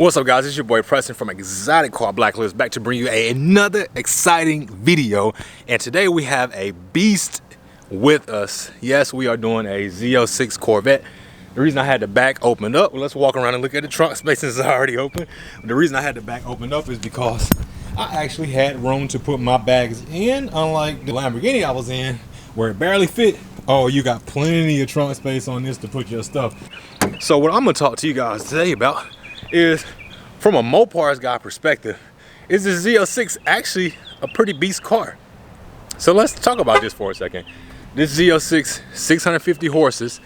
What's up, guys? It's your boy Preston from Exotic Car Blacklist, back to bring you another exciting video. And today we have a beast with us. Yes, we are doing a Z06 Corvette. The reason I had the back opened up, well, let's walk around and look at the trunk space since it's already open. The reason I had the back opened up is because I actually had room to put my bags in, unlike the Lamborghini I was in where it barely fit. Oh, you got plenty of trunk space on this to put your stuff. So what I'm gonna talk to you guys today about is, from a Mopar's guy perspective, is the Z06 actually a pretty beast car? So let's talk about this for a second. This Z06, 650 horses,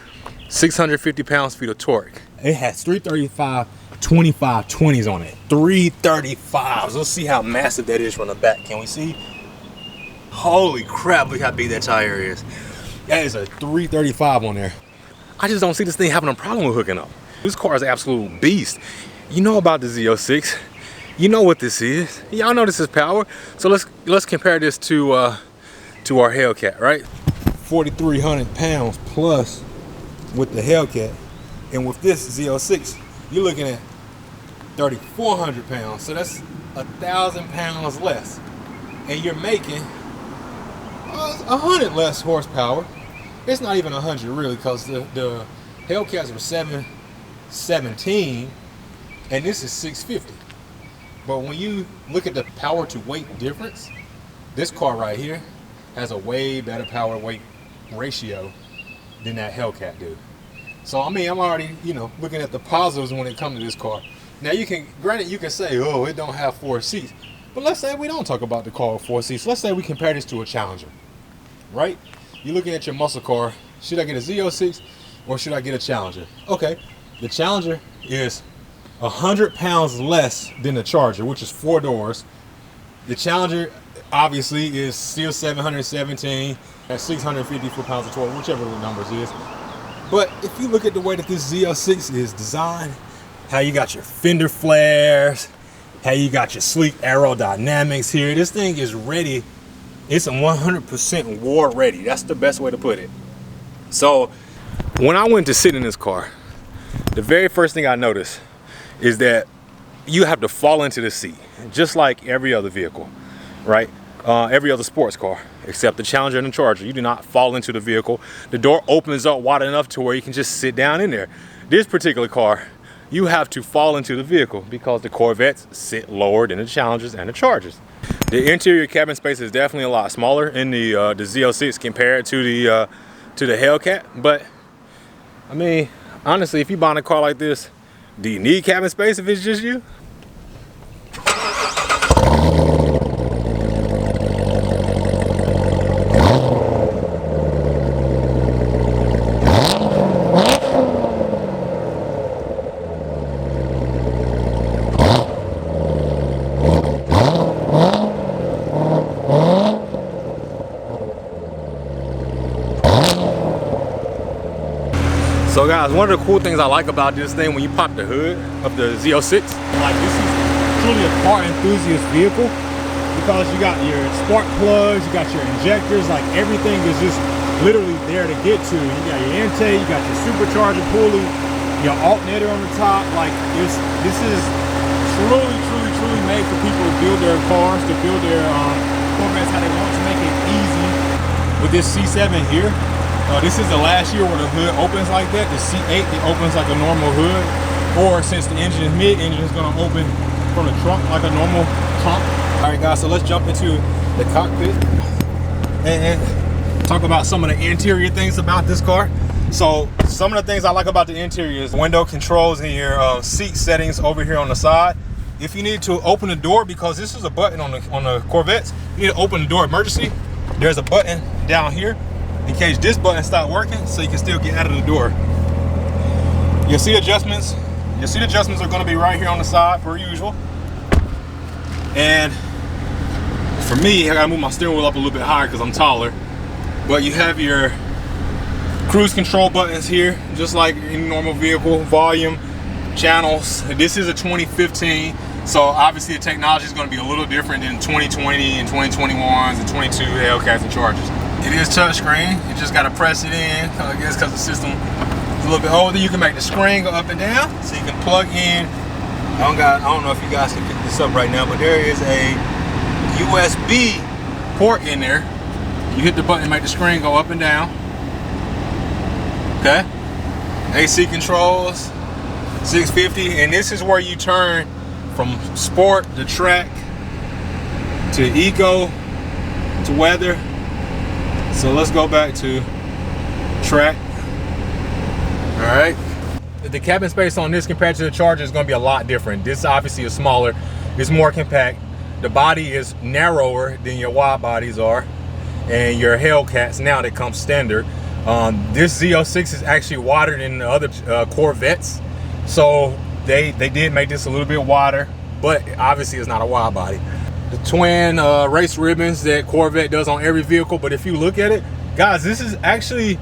650 pounds-feet of torque. It has 335 2520s on it. 335s. Let's see how massive that is from the back. Can we see? Holy crap, look how big that tire is. That is a 335 on there. I just don't see this thing having a problem with hooking up. This car is an absolute beast. You know about the Z06. You know what this is. Y'all know this is power. So let's compare this to our Hellcat, right? 4,300 pounds plus with the Hellcat, and with this Z06, you're looking at 3,400 pounds. So that's 1,000 pounds less, and you're making 100 less horsepower. It's not even 100 really, because the Hellcats were 717. And this is 650. But when you look at the power to weight difference, this car right here has a way better power weight ratio than that Hellcat do. So I mean, I'm already, looking at the positives when it comes to this car. Now granted you can say, oh, it don't have 4 seats. But let's say we don't talk about the car with 4 seats. Let's say we compare this to a Challenger, right? You're looking at your muscle car. Should I get a Z06 or should I get a Challenger? Okay, the Challenger is 100 pounds less than the Charger, which is 4 doors. The Challenger obviously is still 717 at 650 foot-pounds of torque, whichever the numbers is. But if you look at the way that this Z06 is designed, how you got your fender flares, how you got your sleek aerodynamics here, this thing is ready. It's a 100% war ready. That's the best way to put it. So when I went to sit in this car, the very first thing I noticed is that you have to fall into the seat, just like every other vehicle, right? Every other sports car, except the Challenger and the Charger. You do not fall into the vehicle. The door opens up wide enough to where you can just sit down in there. This particular car, you have to fall into the vehicle because the Corvettes sit lower than the Challengers and the Chargers. The interior cabin space is definitely a lot smaller in the Z06 compared to the Hellcat. But I mean, honestly, if you buy a car like this, do you need cabin space if it's just you? So guys, one of the cool things I like about this thing, when you pop the hood of the Z06, like, this is truly a car enthusiast vehicle, because you got your spark plugs, you got your injectors, like everything is just literally there to get to. You got your intake, you got your supercharger pulley, your alternator on the top. Like, this is truly made for people to build their cars, to build their Corvettes how they want, to make it easy. With this C7 here, this is the last year where the hood opens like that. The C8, it opens like a normal hood. Or since the engine is mid-engine, it's gonna open from the trunk like a normal trunk. All right, guys, so let's jump into the cockpit and talk about some of the interior things about this car. So some of the things I like about the interior is window controls and your seat settings over here on the side. If you need to open the door, because this is a button on the Corvettes, you need to open the door emergency. There's a button down here in case this button stops working, so you can still get out of the door. Your seat adjustments are going to be right here on the side per usual. And for me, I gotta move my steering wheel up a little bit higher because I'm taller. But you have your cruise control buttons here, just like any normal vehicle. Volume, channels. This is a 2015, so obviously the technology is going to be a little different than 2020 and 2021s and 22 Hellcats and Chargers. It is touchscreen. You just got to press it in. I guess because the system is a little bit older, you can make the screen go up and down, so you can plug in I don't know if you guys can pick this up right now, but there is a USB port in there. You hit the button to make the screen go up and down. Okay. AC controls, 650, and this is where you turn from sport to track to eco to weather. So let's go back to track. All right. The cabin space on this compared to the Charger is going to be a lot different. This obviously is smaller. It's more compact. The body is narrower than your wide bodies are, and your Hellcats now that come standard. This Z06 is actually wider than the other Corvettes, so they did make this a little bit wider, but obviously it's not a wide body. The twin race ribbons that Corvette does on every vehicle, but if you look at it, guys, this is actually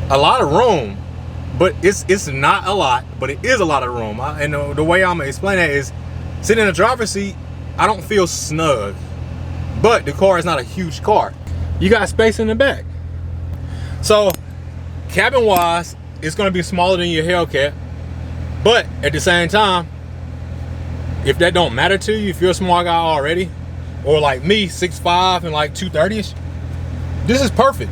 a lot of room, but it's not a lot, but it is a lot of room. And the way I'm gonna explain that is, sitting in the driver's seat, I don't feel snug, but the car is not a huge car. You got space in the back. So cabin wise, it's gonna be smaller than your Hellcat, but at the same time, if that don't matter to you, if you're a small guy already, or like me, 6'5" and like 230-ish, this is perfect.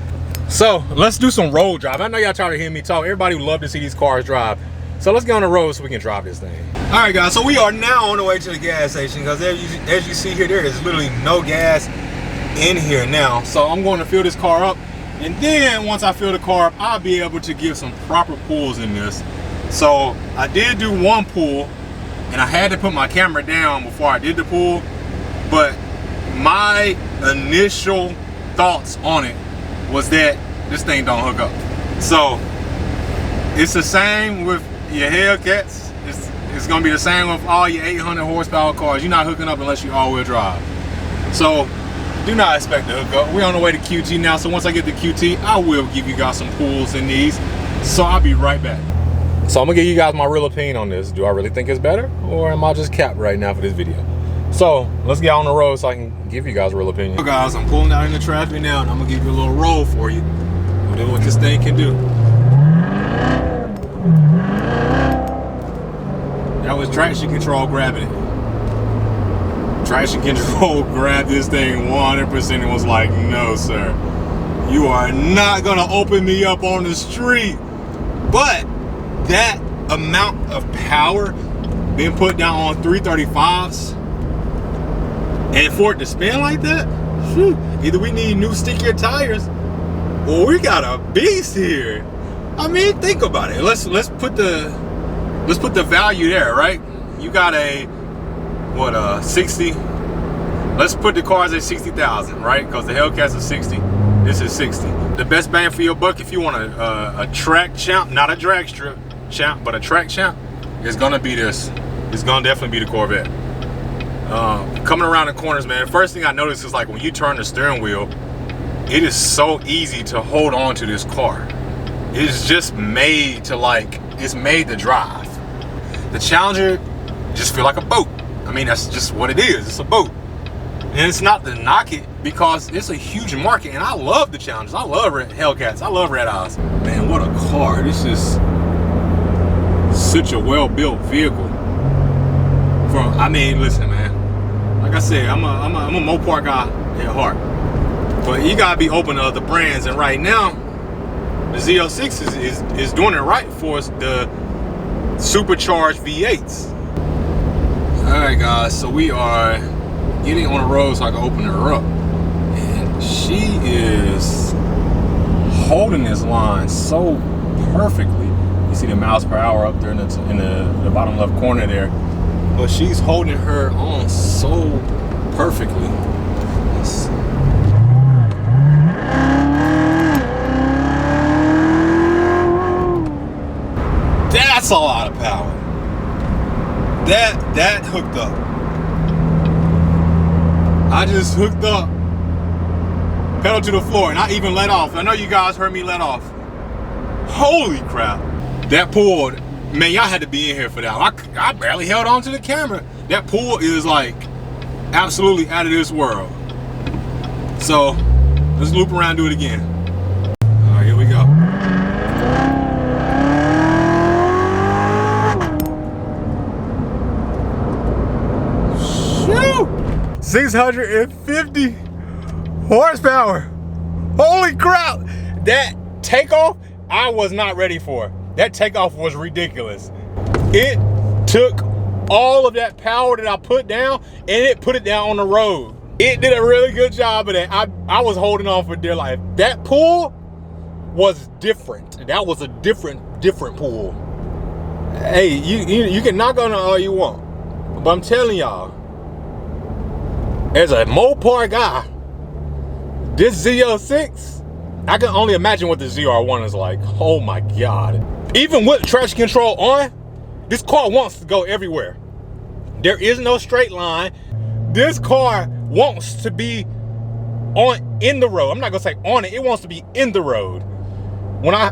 So let's do some road drive. I know y'all try to hear me talk. Everybody would love to see these cars drive. So let's get on the road so we can drive this thing. All right, guys, so we are now on the way to the gas station, because as you see here, there is literally no gas in here now. So I'm going to fill this car up, and then once I fill the car up, I'll be able to give some proper pulls in this. So I did do one pull, and I had to put my camera down before I did the pull, but my initial thoughts on it was that this thing don't hook up. So it's the same with your Hellcats. It's gonna be the same with all your 800 horsepower cars. You're not hooking up unless you all-wheel drive. So do not expect to hook up. We're on the way to QT now, so once I get to QT, I will give you guys some pulls in these. So I'll be right back. So I'm gonna give you guys my real opinion on this. Do I really think it's better, or am I just capped right now for this video? So let's get on the road so I can give you guys a real opinion. So guys, I'm pulling out in the traffic now, and I'm gonna give you a little roll for you. Whatever what this thing can do. That was traction control grabbing it. Traction control grabbed this thing 100% and was like, no sir, you are not gonna open me up on the street. But that amount of power being put down on 335s, and for it to spin like that, whew, either we need new stickier tires, or we got a beast here. I mean, think about it. Let's put the value there, right? You got a 60. Let's put the cars at 60,000, right? Because the Hellcats are 60. This is 60. The best bang for your buck, if you want a track champ, not a drag strip champ, but a track champ, is gonna be this. It's gonna definitely be the Corvette. Coming around the corners, man, the first thing I noticed is like when you turn the steering wheel, it is so easy to hold on to this car. It's just made to it's made to drive. The Challenger just feel like a boat. I mean, that's just what it is. It's a boat. And it's not to knock it, because it's a huge market, and I love the Challengers. I love Hellcats. I love Red Eyes. Man, what a car. This is such a well-built vehicle. I mean, listen, man. Like I said, I'm a Mopar guy at heart. But you gotta be open to other brands, and right now, the Z06 is doing it right for us, the supercharged V8s. Alright guys, so we are getting on the road so I can open her up. And she is holding this line so perfectly. You see the miles per hour up there in the bottom left corner there. But she's holding her on so perfectly. That's a lot of power. That hooked up. I just hooked up, pedal to the floor, and I even let off. I know you guys heard me let off. Holy crap. That pulled, man, y'all had to be in here for that. I barely held on to the camera. That pull is like absolutely out of this world. So let's loop around and do it again. All right, here we go. 650 horsepower. Holy crap. That takeoff, I was not ready for. That takeoff was ridiculous. It took all of that power that I put down and it put it down on the road. It did a really good job of that. I was holding on for dear life. That pull was different. That was a different pull. Hey, you can knock on it all you want, but I'm telling y'all, as a Mopar guy, this Z06, I can only imagine what the ZR1 is like. Oh my God. Even with traction control on, this car wants to go everywhere. There is no straight line. This car wants to be in the road. I'm not gonna say on it, it wants to be in the road. When I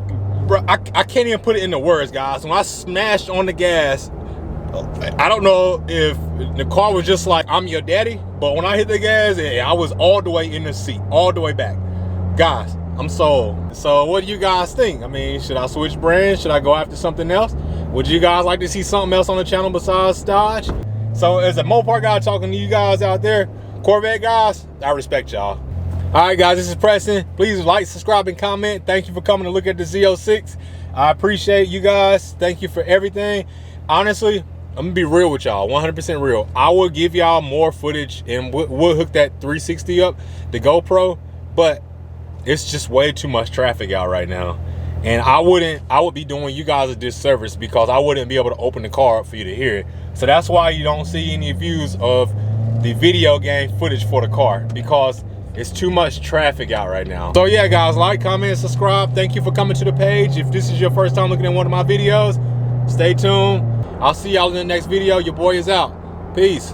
can't even put it into words, guys. When I smashed on the gas, I don't know if the car was just like, I'm your daddy, but when I hit the gas, I was all the way in the seat, all the way back. Guys, I'm sold. So what do you guys think? I mean, should I switch brands? Should I go after something else? Would you guys like to see something else on the channel besides Dodge? So as a Mopar guy talking to you guys out there, Corvette guys, I respect y'all. All right, guys, this is Preston. Please like, subscribe, and comment. Thank you for coming to look at the Z06. I appreciate you guys. Thank you for everything. Honestly, I'm gonna be real with y'all, 100% real. I will give y'all more footage and we'll hook that 360 up, the GoPro, but it's just way too much traffic out right now. And I would be doing you guys a disservice because I wouldn't be able to open the car up for you to hear it. So that's why you don't see any views of the video game footage for the car, because it's too much traffic out right now. So yeah, guys, like, comment, subscribe. Thank you for coming to the page. If this is your first time looking at one of my videos, stay tuned. I'll see y'all in the next video. Your boy is out. Peace.